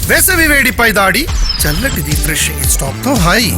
వేసవి వేడిపై దాడి, చల్లటి రిఫ్రెషింగ్ స్టాప్ తో హాయి.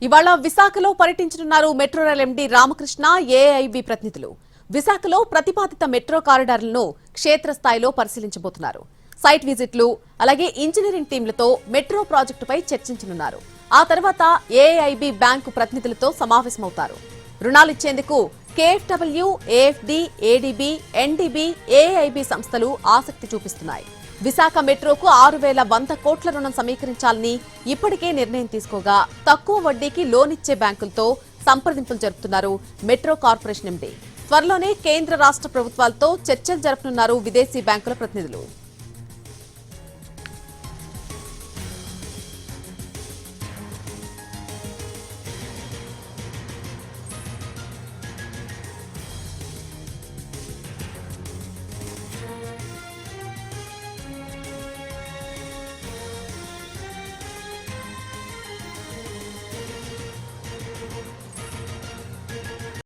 ఇవాళ విశాఖలో పర్యటించనున్నారు మెట్రో రైల్ ఎండీ రామకృష్ణ, ఏఐబీ ప్రతినిధులు. విశాఖలో ప్రతిపాదిత మెట్రో కారిడార్లను క్షేత్రస్థాయిలో పరిశీలించబోతున్నారు. సైట్ విజిట్లు, అలాగే ఇంజనీరింగ్ టీంలతో మెట్రో ప్రాజెక్టుపై చర్చించనున్నారు. ఆ తర్వాత ఏఐబీ బ్యాంకు ప్రతినిధులతో సమావేశమవుతారు. రుణాలిచ్చేందుకు కేఎఫ్డబ్ల్యూ, ఏఎఫ్డీ, ఏడీబీ, ఎన్డీబీ, ఏఐబీ సంస్థలు ఆసక్తి చూపిస్తున్నాయి. విశాఖ మెట్రోకు 6,100 కోట్ల రుణం సమీకరించాలని ఇప్పటికే నిర్ణయం తీసుకోగా తక్కువ వడ్డీకి లోన్ ఇచ్చే బ్యాంకులతో సంప్రదింపులు జరుపుతున్నారు మెట్రో కార్పొరేషన్ ఎండీ. త్వరలోనే కేంద్ర రాష్ట్ర ప్రభుత్వాలతో చర్చలు జరపనున్నారు విదేశీ బ్యాంకుల ప్రతినిధులు.